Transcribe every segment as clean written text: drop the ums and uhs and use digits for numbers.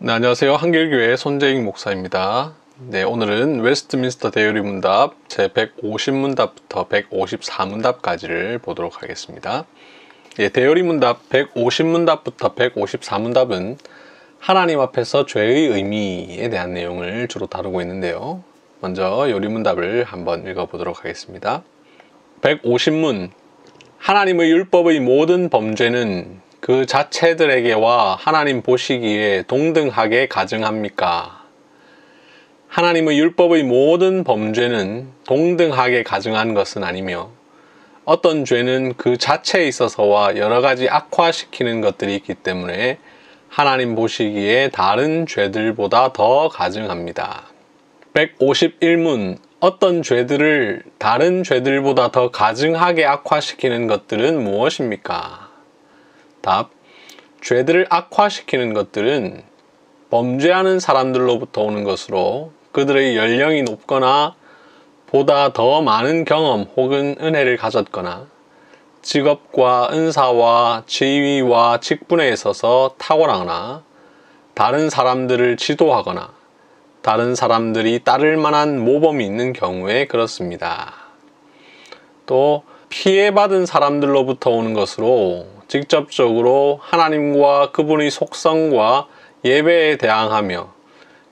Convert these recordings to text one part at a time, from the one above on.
네, 안녕하세요. 한길교회 손재익 목사입니다. 네, 오늘은 웨스트민스터 대요리 문답 제 150문답부터 154문답까지를 보도록 하겠습니다. 예, 대요리 문답 150문답부터 154문답은 하나님 앞에서 죄의 의미에 대한 내용을 주로 다루고 있는데요. 먼저 요리 문답을 한번 읽어보도록 하겠습니다. 150문 하나님의 율법의 모든 범죄는 그 자체들에게와 하나님 보시기에 동등하게 가증합니까? 하나님의 율법의 모든 범죄는 동등하게 가증한 것은 아니며 어떤 죄는 그 자체에 있어서와 여러 가지 악화시키는 것들이 있기 때문에 하나님 보시기에 다른 죄들보다 더 가증합니다. 151문 어떤 죄들을 다른 죄들보다 더 가증하게 악화시키는 것들은 무엇입니까? 답. 죄들을 악화시키는 것들은 범죄하는 사람들로부터 오는 것으로 그들의 연령이 높거나 보다 더 많은 경험 혹은 은혜를 가졌거나 직업과 은사와 지위와 직분에 있어서 탁월하거나 다른 사람들을 지도하거나 다른 사람들이 따를 만한 모범이 있는 경우에 그렇습니다. 또 피해받은 사람들로부터 오는 것으로 직접적으로 하나님과 그분의 속성과 예배에 대항하며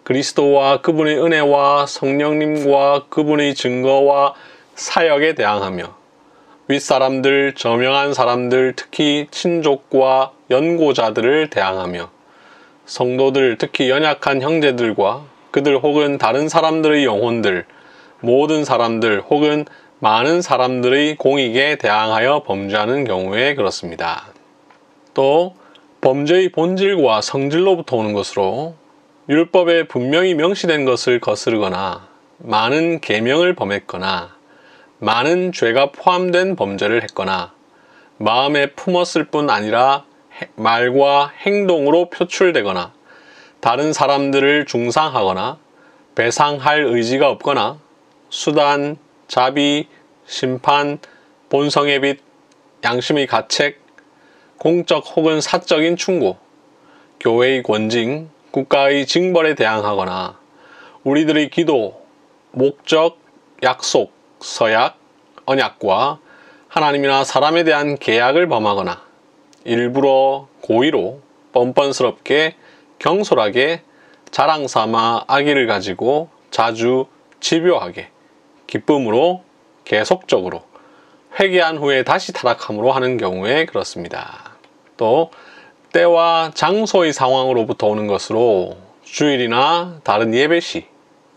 그리스도와 그분의 은혜와 성령님과 그분의 증거와 사역에 대항하며 윗사람들, 저명한 사람들, 특히 친족과 연고자들을 대항하며 성도들, 특히 연약한 형제들과 그들 혹은 다른 사람들의 영혼들, 모든 사람들 혹은 많은 사람들의 공익에 대항하여 범죄하는 경우에 그렇습니다. 또 범죄의 본질과 성질로부터 오는 것으로 율법에 분명히 명시된 것을 거스르거나 많은 계명을 범했거나 많은 죄가 포함된 범죄를 했거나 마음에 품었을 뿐 아니라 말과 행동으로 표출되거나 다른 사람들을 중상하거나 배상할 의지가 없거나 수단, 자비, 심판, 본성의 빛, 양심의 가책, 공적 혹은 사적인 충고, 교회의 권징, 국가의 징벌에 대항하거나 우리들의 기도, 목적, 약속, 서약, 언약과 하나님이나 사람에 대한 계약을 범하거나 일부러 고의로 뻔뻔스럽게 경솔하게 자랑삼아 악의를 가지고 자주 집요하게 기쁨으로 계속적으로 회개한 후에 다시 타락함으로 하는 경우에 그렇습니다. 또 때와 장소의 상황으로부터 오는 것으로 주일이나 다른 예배 시,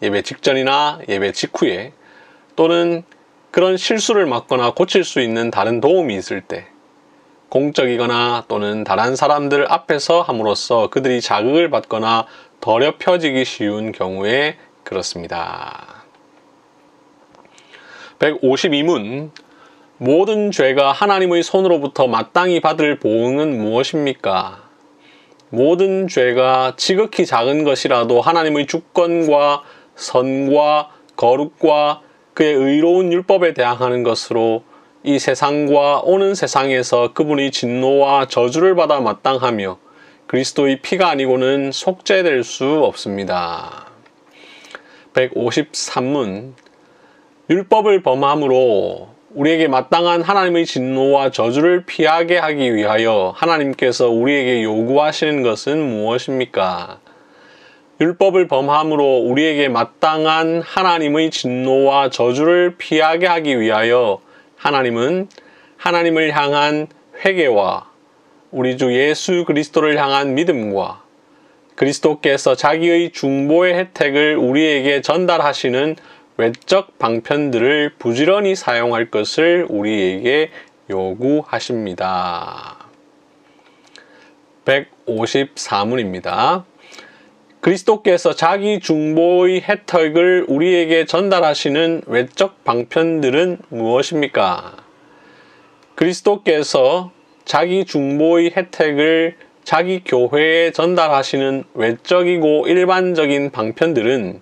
예배 직전이나 예배 직후에 또는 그런 실수를 막거나 고칠 수 있는 다른 도움이 있을 때 공적이거나 또는 다른 사람들 앞에서 함으로써 그들이 자극을 받거나 더럽혀지기 쉬운 경우에 그렇습니다. 152문 모든 죄가 하나님의 손으로부터 마땅히 받을 보응은 무엇입니까? 모든 죄가 지극히 작은 것이라도 하나님의 주권과 선과 거룩과 그의 의로운 율법에 대항하는 것으로 이 세상과 오는 세상에서 그분의 진노와 저주를 받아 마땅하며 그리스도의 피가 아니고는 속죄될 수 없습니다. 153문 율법을 범함으로 우리에게 마땅한 하나님의 진노와 저주를 피하게 하기 위하여 하나님께서 우리에게 요구하시는 것은 무엇입니까? 율법을 범함으로 우리에게 마땅한 하나님의 진노와 저주를 피하게 하기 위하여 하나님은 하나님을 향한 회개와 우리 주 예수 그리스도를 향한 믿음과 그리스도께서 자기의 중보의 혜택을 우리에게 전달하시는 외적 방편들을 부지런히 사용할 것을 우리에게 요구하십니다. 154문입니다. 그리스도께서 자기 중보의 혜택을 우리에게 전달하시는 외적 방편들은 무엇입니까? 그리스도께서 자기 중보의 혜택을 자기 교회에 전달하시는 외적이고 일반적인 방편들은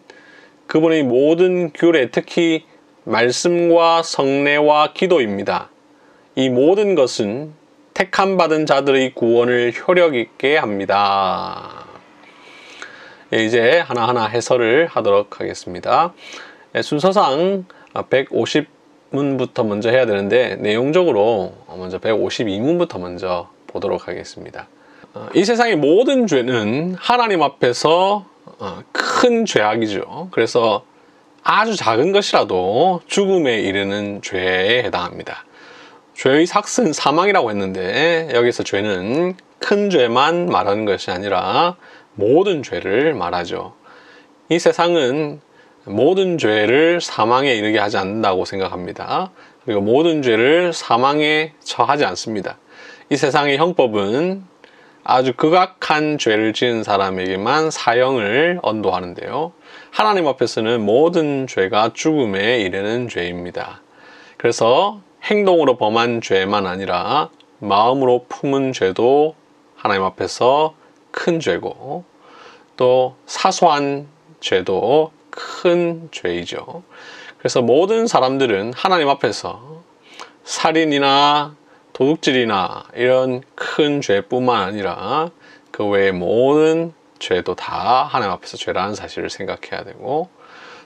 그분의 모든 규례, 특히 말씀과 성례와 기도입니다. 이 모든 것은 택함받은 자들의 구원을 효력 있게 합니다. 이제 하나하나 해설을 하도록 하겠습니다. 순서상 150문부터 먼저 해야 되는데 내용적으로 먼저 152문부터 먼저 보도록 하겠습니다. 이 세상의 모든 죄는 하나님 앞에서 큰 죄악이죠. 그래서 아주 작은 것이라도 죽음에 이르는 죄에 해당합니다. 죄의 삭은 사망이라고 했는데 여기서 죄는 큰 죄만 말하는 것이 아니라 모든 죄를 말하죠. 이 세상은 모든 죄를 사망에 이르게 하지 않는다고 생각합니다. 그리고 모든 죄를 사망에 처하지 않습니다. 이 세상의 형법은 아주 극악한 죄를 지은 사람에게만 사형을 언도하는데요. 하나님 앞에서는 모든 죄가 죽음에 이르는 죄입니다. 그래서 행동으로 범한 죄만 아니라 마음으로 품은 죄도 하나님 앞에서 큰 죄고 또 사소한 죄도 큰 죄이죠. 그래서 모든 사람들은 하나님 앞에서 살인이나 도둑질이나 이런 큰 죄뿐만 아니라 그 외의 모든 죄도 다 하나님 앞에서 죄라는 사실을 생각해야 되고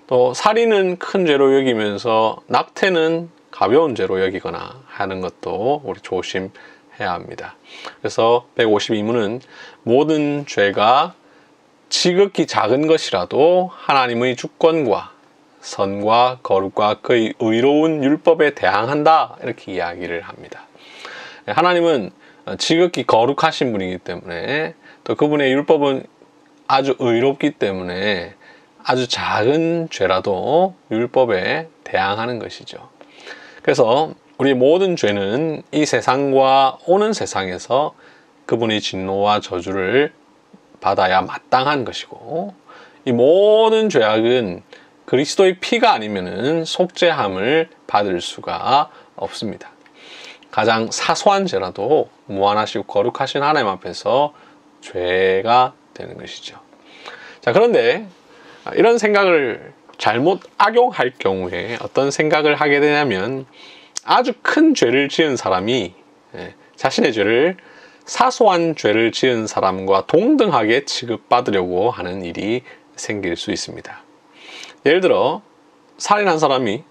또 살인은 큰 죄로 여기면서 낙태는 가벼운 죄로 여기거나 하는 것도 우리 조심해야 합니다. 그래서 152문은 모든 죄가 지극히 작은 것이라도 하나님의 주권과 선과 거룩과 그의 의로운 율법에 대항한다 이렇게 이야기를 합니다. 하나님은 지극히 거룩하신 분이기 때문에 또 그분의 율법은 아주 의롭기 때문에 아주 작은 죄라도 율법에 대항하는 것이죠. 그래서 우리 모든 죄는 이 세상과 오는 세상에서 그분의 진노와 저주를 받아야 마땅한 것이고 이 모든 죄악은 그리스도의 피가 아니면은 속죄함을 받을 수가 없습니다. 가장 사소한 죄라도 무한하시고 거룩하신 하나님 앞에서 죄가 되는 것이죠. 자, 그런데 이런 생각을 잘못 악용할 경우에 어떤 생각을 하게 되냐면 아주 큰 죄를 지은 사람이 자신의 죄를 사소한 죄를 지은 사람과 동등하게 취급받으려고 하는 일이 생길 수 있습니다. 예를 들어 살인한 사람이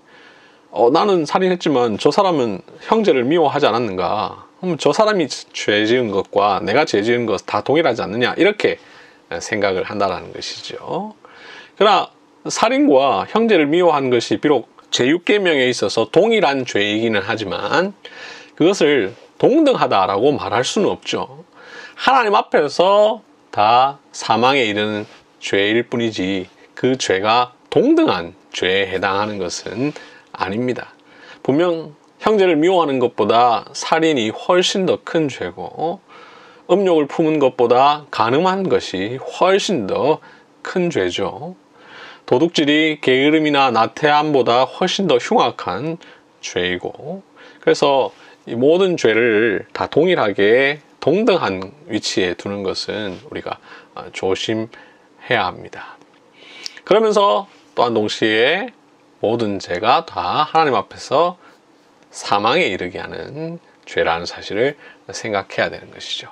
나는 살인했지만 저 사람은 형제를 미워하지 않았는가? 그럼 저 사람이 죄 지은 것과 내가 죄 지은 것 다 동일하지 않느냐? 이렇게 생각을 한다는 것이죠. 그러나 살인과 형제를 미워한 것이 비록 제6계명에 있어서 동일한 죄이기는 하지만 그것을 동등하다라고 말할 수는 없죠. 하나님 앞에서 다 사망에 이르는 죄일 뿐이지 그 죄가 동등한 죄에 해당하는 것은 아닙니다. 분명 형제를 미워하는 것보다 살인이 훨씬 더 큰 죄고 음욕을 품은 것보다 간음한 것이 훨씬 더 큰 죄죠. 도둑질이 게으름이나 나태함보다 훨씬 더 흉악한 죄이고 그래서 이 모든 죄를 다 동일하게 동등한 위치에 두는 것은 우리가 조심해야 합니다. 그러면서 또한 동시에 모든 죄가 다 하나님 앞에서 사망에 이르게 하는 죄라는 사실을 생각해야 되는 것이죠.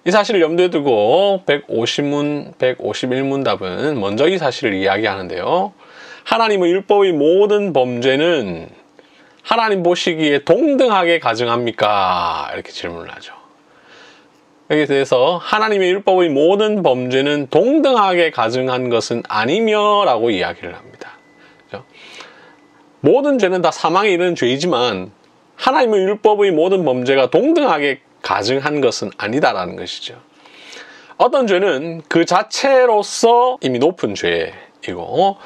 이 사실을 염두에 두고 150문, 151문 답은 먼저 이 사실을 이야기하는데요. 하나님의 율법의 모든 범죄는 하나님 보시기에 동등하게 가증합니까? 이렇게 질문을 하죠. 여기에 대해서 하나님의 율법의 모든 범죄는 동등하게 가증한 것은 아니며 라고 이야기를 합니다. 그렇죠? 모든 죄는 다 사망에 이르는 죄이지만 하나님의 율법의 모든 범죄가 동등하게 가증한 것은 아니다라는 것이죠. 어떤 죄는 그 자체로서 이미 높은 죄이고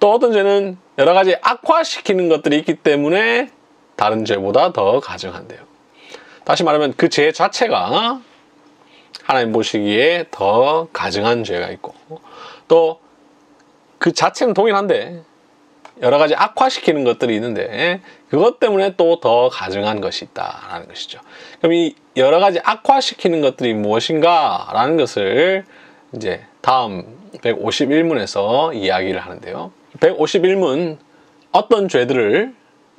또 어떤 죄는 여러 가지 악화시키는 것들이 있기 때문에 다른 죄보다 더 가증한대요. 다시 말하면 그 죄 자체가 하나님 보시기에 더 가증한 죄가 있고 또 그 자체는 동일한데 여러 가지 악화시키는 것들이 있는데 그것 때문에 또 더 가증한 것이 있다라는 것이죠. 그럼 이 여러 가지 악화시키는 것들이 무엇인가 라는 것을 이제 다음 151문에서 이야기를 하는데요. 151문 어떤 죄들을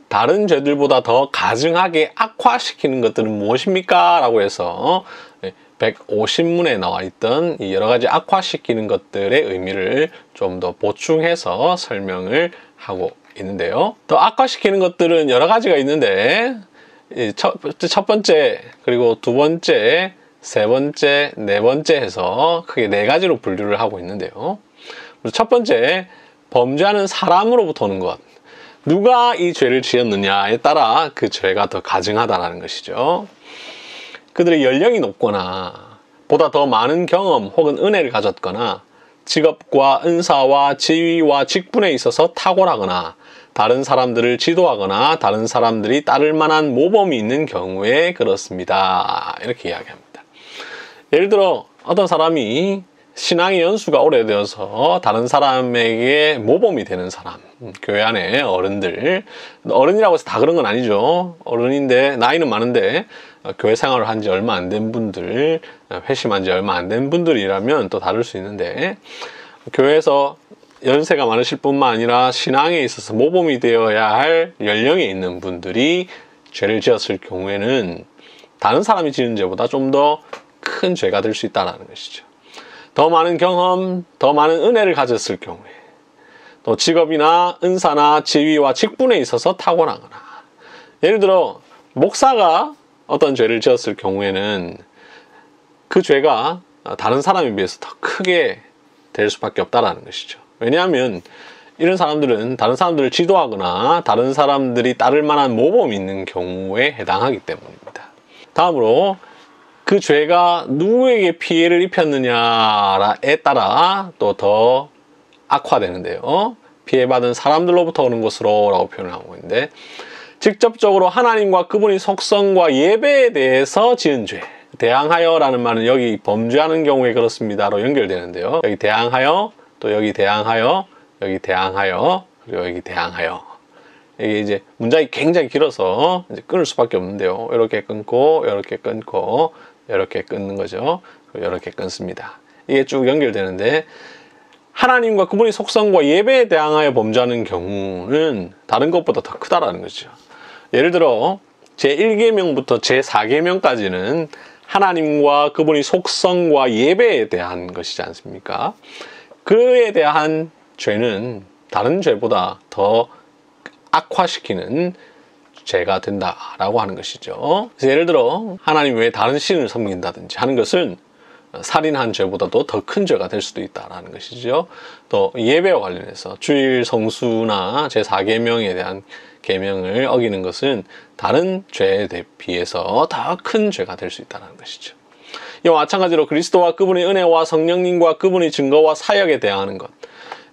다른 죄들보다 더 가증하게 악화시키는 것들은 무엇입니까? 라고 해서 150문에 나와 있던 이 여러 가지 악화시키는 것들의 의미를 좀 더 보충해서 설명을 하고 있는데요. 더 악화시키는 것들은 여러 가지가 있는데 첫 번째, 그리고 두 번째, 세 번째, 네 번째 해서 크게 네 가지로 분류를 하고 있는데요. 첫 번째, 범죄하는 사람으로부터 오는 것. 누가 이 죄를 지었느냐에 따라 그 죄가 더 가증하다는 것이죠. 그들의 연령이 높거나 보다 더 많은 경험 혹은 은혜를 가졌거나 직업과 은사와 지위와 직분에 있어서 탁월하거나 다른 사람들을 지도하거나 다른 사람들이 따를 만한 모범이 있는 경우에 그렇습니다. 이렇게 이야기합니다. 예를 들어 어떤 사람이 신앙의 연수가 오래되어서 다른 사람에게 모범이 되는 사람, 교회 안에 어른이라고 해서 다 그런 건 아니죠. 어른인데 나이는 많은데 교회 생활을 한 지 얼마 안 된 분들, 회심한 지 얼마 안 된 분들이라면 또 다를 수 있는데, 교회에서 연세가 많으실 뿐만 아니라 신앙에 있어서 모범이 되어야 할 연령에 있는 분들이 죄를 지었을 경우에는 다른 사람이 지은 죄보다 좀 더 큰 죄가 될 수 있다는 것이죠. 더 많은 경험, 더 많은 은혜를 가졌을 경우에, 또 직업이나 은사나 지위와 직분에 있어서 탁월하거나, 예를 들어 목사가 어떤 죄를 지었을 경우에는 그 죄가 다른 사람에 비해서 더 크게 될 수밖에 없다는 것이죠. 왜냐하면 이런 사람들은 다른 사람들을 지도하거나 다른 사람들이 따를 만한 모범이 있는 경우에 해당하기 때문입니다. 다음으로 그 죄가 누구에게 피해를 입혔느냐에 따라 또 더 악화되는데요. 피해받은 사람들로부터 오는 것으로 라고 표현을 하고 있는데, 직접적으로 하나님과 그분의 속성과 예배에 대해서 지은 죄, 대항하여 라는 말은 여기 범죄하는 경우에 그렇습니다로 연결되는데요. 여기 대항하여, 또 여기 대항하여, 여기 대항하여, 그리고 여기 대항하여. 이게 이제 문장이 굉장히 길어서 이제 끊을 수밖에 없는데요. 이렇게 끊고, 이렇게 끊고, 이렇게 끊는 거죠. 이렇게 끊습니다. 이게 쭉 연결되는데, 하나님과 그분의 속성과 예배에 대항하여 범죄하는 경우는 다른 것보다 더 크다라는 거죠. 예를 들어 제1계명부터 제4계명까지는 하나님과 그분의 속성과 예배에 대한 것이지 않습니까? 그에 대한 죄는 다른 죄보다 더 악화시키는 죄가 된다라고 하는 것이죠. 그래서 예를 들어 하나님 외에 다른 신을 섬긴다든지 하는 것은 살인한 죄보다도 더 큰 죄가 될 수도 있다라는 것이죠. 또 예배와 관련해서 주일 성수나 제4계명에 대한 계명을 어기는 것은 다른 죄에 비해서 더 큰 죄가 될 수 있다는 것이죠. 이와 마찬가지로 그리스도와 그분의 은혜와 성령님과 그분의 증거와 사역에 대항하는 것.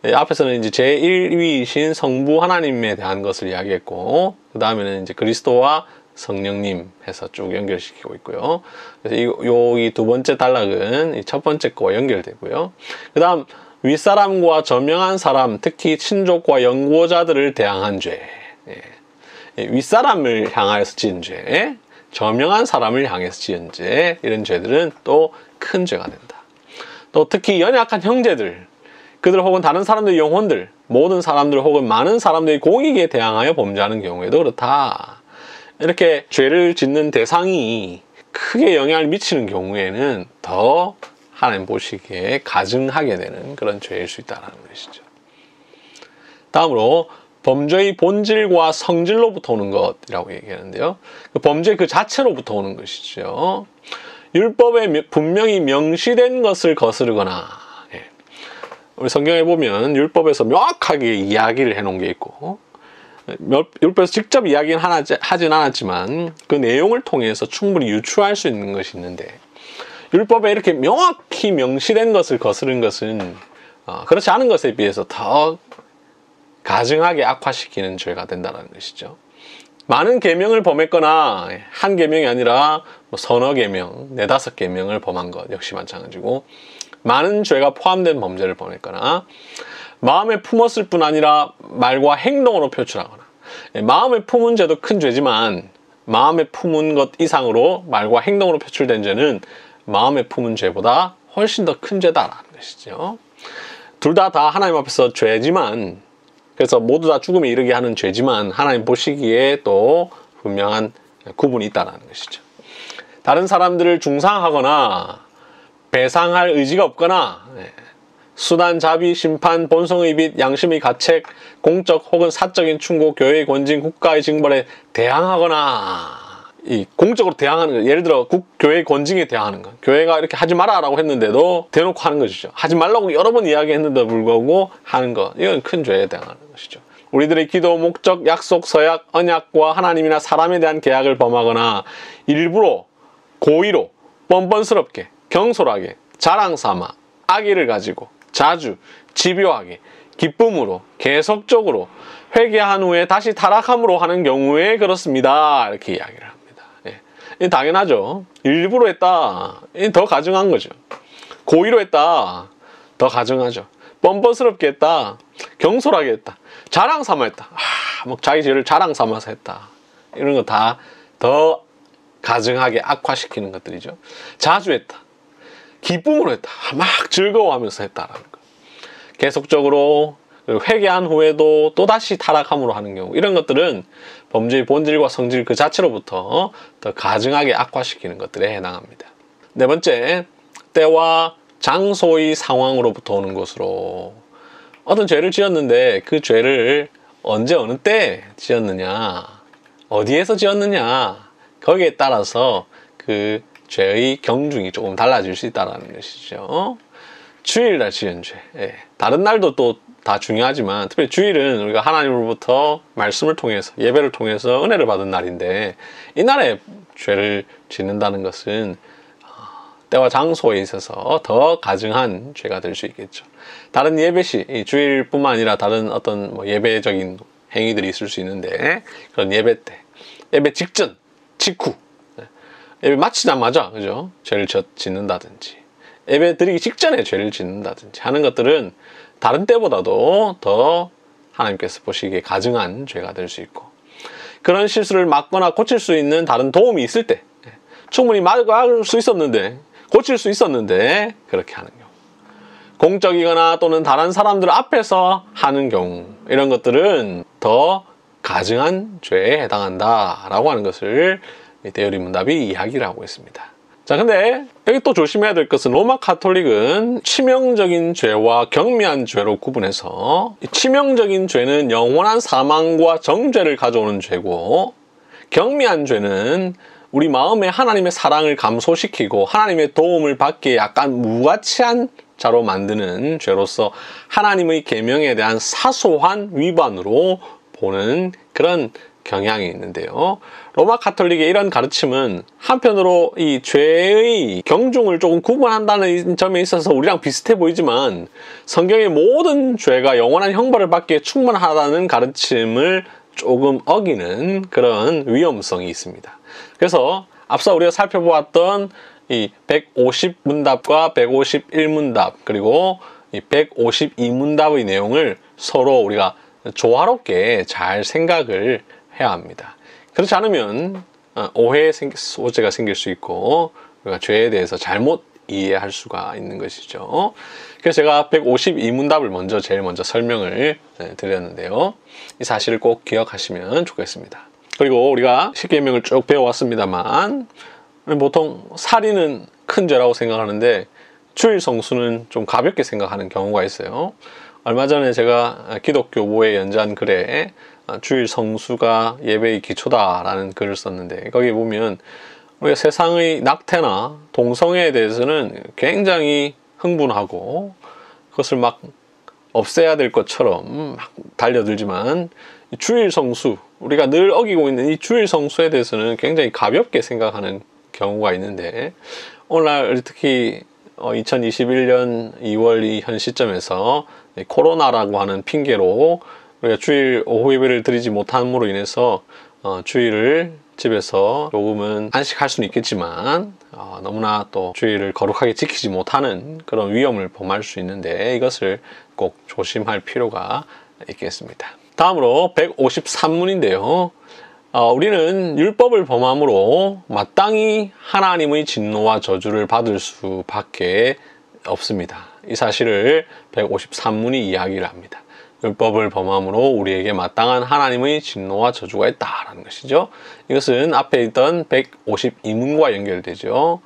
앞에서는 이제 제1위이신 성부 하나님에 대한 것을 이야기했고, 그 다음에는 이제 그리스도와 성령님 해서 쭉 연결시키고 있고요. 그래서 이 두 번째 단락은 이 첫 번째 거와 연결되고요. 그 다음 윗사람과 저명한 사람, 특히 친족과 연구자들을 대항한 죄. 윗사람을 향하여서 지은 죄, 저명한 사람을 향해서 지은 죄, 이런 죄들은 또 큰 죄가 된다. 또 특히 연약한 형제들, 그들 혹은 다른 사람들의 영혼들, 모든 사람들 혹은 많은 사람들의 공익에 대항하여 범죄하는 경우에도 그렇다. 이렇게 죄를 짓는 대상이 크게 영향을 미치는 경우에는 더 하나님 보시기에 가증하게 되는 그런 죄일 수 있다는 것이죠. 다음으로 범죄의 본질과 성질로부터 오는 것이라고 얘기하는데요. 그 범죄 그 자체로부터 오는 것이죠. 율법에 분명히 명시된 것을 거스르거나, 우리 성경에 보면 율법에서 명확하게 이야기를 해놓은 게 있고, 율법에서 직접 이야기는 하진 않았지만 그 내용을 통해서 충분히 유추할 수 있는 것이 있는데, 율법에 이렇게 명확히 명시된 것을 거스른 것은 그렇지 않은 것에 비해서 더 가증하게 악화시키는 죄가 된다는 것이죠. 많은 계명을 범했거나 한 계명이 아니라 서너 계명, 네다섯 계명을 범한 것 역시 마찬가지고, 많은 죄가 포함된 범죄를 범했거나 마음에 품었을 뿐 아니라 말과 행동으로 표출하거나, 마음에 품은 죄도 큰 죄지만 마음에 품은 것 이상으로 말과 행동으로 표출된 죄는 마음에 품은 죄보다 훨씬 더 큰 죄다라는 것이죠. 둘 다 하나님 앞에서 죄지만 그래서 모두 다 죽음에 이르게 하는 죄지만 하나님 보시기에 또 분명한 구분이 있다는 것이죠. 다른 사람들을 중상하거나 배상할 의지가 없거나 수단, 자비, 심판, 본성의 빚, 양심의 가책, 공적 혹은 사적인 충고, 교회의 권징, 국가의 징벌에 대항하거나, 이 공적으로 대항하는 거, 예를 들어 교회의 권징에 대항하는 거, 교회가 이렇게 하지 마라라고 했는데도 대놓고 하는 것이죠. 하지 말라고 여러 번 이야기했는데도 불구하고 하는 것, 이건 큰 죄에 대항하는 것이죠. 우리들의 기도, 목적, 약속, 서약, 언약과 하나님이나 사람에 대한 계약을 범하거나 일부러, 고의로, 뻔뻔스럽게, 경솔하게, 자랑삼아, 악의를 가지고 자주, 집요하게, 기쁨으로, 계속적으로 회개한 후에 다시 타락함으로 하는 경우에 그렇습니다. 이렇게 이야기를 합니다. 예. 당연하죠. 일부러 했다. 더 가증한 거죠. 고의로 했다. 더 가증하죠. 뻔뻔스럽게 했다. 경솔하게 했다. 자랑 삼아 했다. 뭐 자기 죄를 자랑 삼아서 했다. 이런 거 다 더 가증하게 악화시키는 것들이죠. 자주 했다. 기쁨으로 했다. 막 즐거워하면서 했다라는 거. 계속적으로 회개한 후에도 또다시 타락함으로 하는 경우, 이런 것들은 범죄의 본질과 성질 그 자체로부터 더 가증하게 악화시키는 것들에 해당합니다. 네 번째, 때와 장소의 상황으로부터 오는 것으로, 어떤 죄를 지었는데 그 죄를 언제 어느 때 지었느냐, 어디에서 지었느냐, 거기에 따라서 그 죄의 경중이 조금 달라질 수 있다는 것이죠. 주일날 지은 죄, 다른 날도 또 다 중요하지만 특별히 주일은 우리가 하나님으로부터 말씀을 통해서, 예배를 통해서 은혜를 받은 날인데, 이날에 죄를 짓는다는 것은 때와 장소에 있어서 더 가증한 죄가 될 수 있겠죠. 다른 예배시, 주일뿐만 아니라 다른 어떤 예배적인 행위들이 있을 수 있는데, 그런 예배 때, 예배 직전, 직후, 예배 마치자마자, 그죠? 죄를 짓는다든지, 예배 드리기 직전에 죄를 짓는다든지 하는 것들은 다른 때보다도 더 하나님께서 보시기에 가증한 죄가 될 수 있고, 그런 실수를 막거나 고칠 수 있는 다른 도움이 있을 때, 충분히 막을 수 있었는데, 고칠 수 있었는데 그렇게 하는 경우, 공적이거나 또는 다른 사람들 앞에서 하는 경우, 이런 것들은 더 가증한 죄에 해당한다라고 하는 것을 대여리 문답이 이야기를 하고 있습니다. 자, 근데 여기 또 조심해야 될 것은, 로마 가톨릭은 치명적인 죄와 경미한 죄로 구분해서, 치명적인 죄는 영원한 사망과 정죄를 가져오는 죄고, 경미한 죄는 우리 마음에 하나님의 사랑을 감소시키고 하나님의 도움을 받기에 약간 무가치한 자로 만드는 죄로서 하나님의 계명에 대한 사소한 위반으로 보는 그런 경향이 있는데요. 로마 가톨릭의 이런 가르침은 한편으로 이 죄의 경중을 조금 구분한다는 점에 있어서 우리랑 비슷해 보이지만, 성경의 모든 죄가 영원한 형벌을 받기에 충분하다는 가르침을 조금 어기는 그런 위험성이 있습니다. 그래서 앞서 우리가 살펴보았던 이 150문답과 151문답, 그리고 이 152문답의 내용을 서로 우리가 조화롭게 잘 생각을 해야 합니다. 그렇지 않으면 오해의 소재가 생길 수 있고, 우리가 죄에 대해서 잘못 이해할 수가 있는 것이죠. 그래서 제가 152문답을 제일 먼저 설명을 드렸는데요. 이 사실을 꼭 기억하시면 좋겠습니다. 그리고 우리가 십계명을 쭉 배워왔습니다만, 보통 살인은 큰 죄라고 생각하는데 주일 성수는 좀 가볍게 생각하는 경우가 있어요. 얼마 전에 제가 기독교보에 연재한 글에 주일 성수가 예배의 기초다라는 글을 썼는데, 거기 보면 우리가 세상의 낙태나 동성애에 대해서는 굉장히 흥분하고 그것을 막 없애야 될 것처럼 막 달려들지만, 주일 성수, 우리가 늘 어기고 있는 이 주일 성수에 대해서는 굉장히 가볍게 생각하는 경우가 있는데, 오늘날 특히 2021년 2월 이 현 시점에서 코로나라고 하는 핑계로 우리가 주일 오후 예배를 드리지 못함으로 인해서 주일을 집에서 조금은 안식할 수는 있겠지만 너무나 또 주일을 거룩하게 지키지 못하는 그런 위험을 범할 수 있는데, 이것을 꼭 조심할 필요가 있겠습니다. 다음으로 153문인데요. 우리는 율법을 범함으로 마땅히 하나님의 진노와 저주를 받을 수밖에 없습니다. 이 사실을 153문이 이야기를 합니다. 율법을 범함으로 우리에게 마땅한 하나님의 진노와 저주가 있다라는 것이죠. 이것은 앞에 있던 152문과 연결되죠.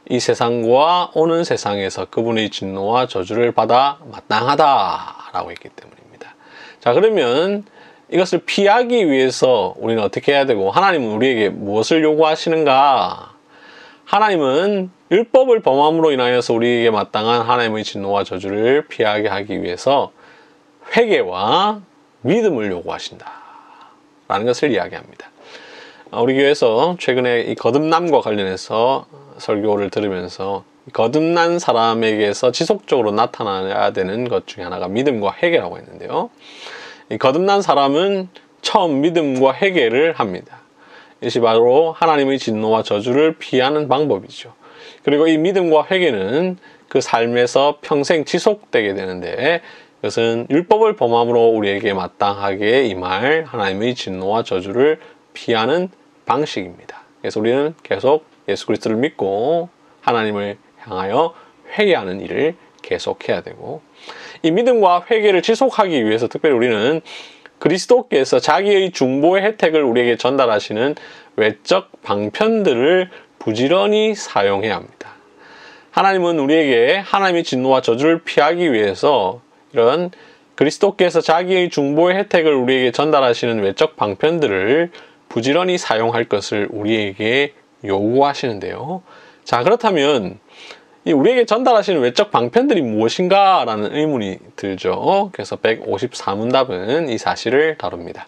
이 세상과 오는 세상에서 그분의 진노와 저주를 받아 마땅하다라고 했기 때문입니다. 자, 그러면 이것을 피하기 위해서 우리는 어떻게 해야 되고, 하나님은 우리에게 무엇을 요구하시는가? 하나님은 율법을 범함으로 인하여서 우리에게 마땅한 하나님의 진노와 저주를 피하게 하기 위해서 회개와 믿음을 요구하신다 라는 것을 이야기합니다. 우리 교회에서 최근에 이 거듭남과 관련해서 설교를 들으면서 거듭난 사람에게서 지속적으로 나타나야 되는 것 중에 하나가 믿음과 회개라고 했는데요. 이 거듭난 사람은 처음 믿음과 회개를 합니다. 이것이 바로 하나님의 진노와 저주를 피하는 방법이죠. 그리고 이 믿음과 회개는 그 삶에서 평생 지속되게 되는데, 그것은 율법을 범함으로 우리에게 마땅하게 임할 하나님의 진노와 저주를 피하는 방식입니다. 그래서 우리는 계속 예수 그리스도를 믿고 하나님을 향하여 회개하는 일을 계속해야 되고, 이 믿음과 회개를 지속하기 위해서 특별히 우리는 그리스도께서 자기의 중보의 혜택을 우리에게 전달하시는 외적 방편들을 부지런히 사용해야 합니다. 하나님은 우리에게 하나님의 진노와 저주를 피하기 위해서 이런 그리스도께서 자기의 중보의 혜택을 우리에게 전달하시는 외적 방편들을 부지런히 사용할 것을 우리에게 요구하시는데요. 자, 그렇다면 우리에게 전달하시는 외적 방편들이 무엇인가? 라는 의문이 들죠. 그래서 154문답은 이 사실을 다룹니다.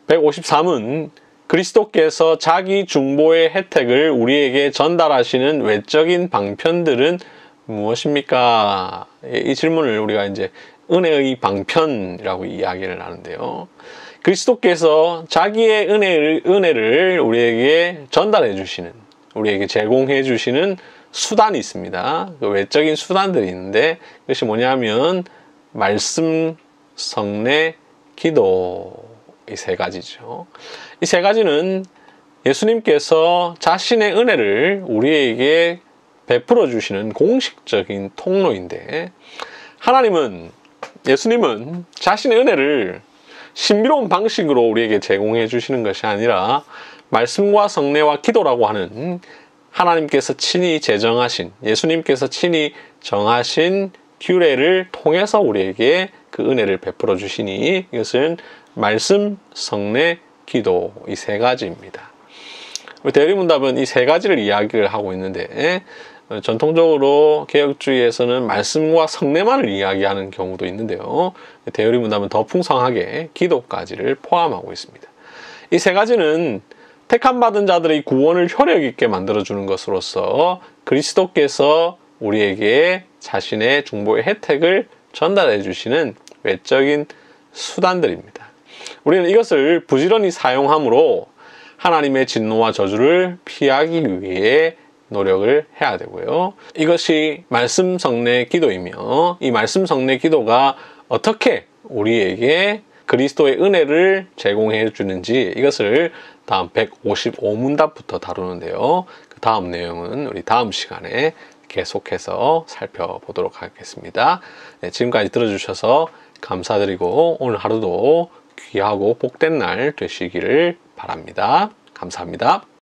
153은 그리스도께서 자기 중보의 혜택을 우리에게 전달하시는 외적인 방편들은 무엇입니까? 이 질문을 우리가 이제 은혜의 방편이라고 이야기를 하는데요. 그리스도께서 자기의 은혜를 우리에게 전달해 주시는, 우리에게 제공해 주시는 수단이 있습니다. 그 외적인 수단들이 있는데, 그것이 뭐냐면 말씀, 성례, 기도, 이 세 가지죠. 이 세 가지는 예수님께서 자신의 은혜를 우리에게 베풀어 주시는 공식적인 통로인데, 예수님은 자신의 은혜를 신비로운 방식으로 우리에게 제공해 주시는 것이 아니라 말씀과 성례와 기도라고 하는 하나님께서 친히 제정하신, 예수님께서 친히 정하신 규례를 통해서 우리에게 그 은혜를 베풀어 주시니, 이것은 말씀, 성례, 기도, 이 세 가지입니다. 대리문답은 이 세 가지를 이야기를 하고 있는데, 전통적으로 개혁주의에서는 말씀과 성례만을 이야기하는 경우도 있는데요. 대리문답은 더 풍성하게 기도까지를 포함하고 있습니다. 이 세 가지는 택함받은 자들의 구원을 효력 있게 만들어주는 것으로서 그리스도께서 우리에게 자신의 중보의 혜택을 전달해 주시는 외적인 수단들입니다. 우리는 이것을 부지런히 사용함으로 하나님의 진노와 저주를 피하기 위해 노력을 해야 되고요. 이것이 말씀 성례 기도이며, 이 말씀 성례 기도가 어떻게 우리에게 그리스도의 은혜를 제공해 주는지, 이것을 다음 155문답부터 다루는데요. 그 다음 내용은 우리 다음 시간에 계속해서 살펴보도록 하겠습니다. 네, 지금까지 들어주셔서 감사드리고 오늘 하루도 귀하고 복된 날 되시기를 바랍니다. 감사합니다.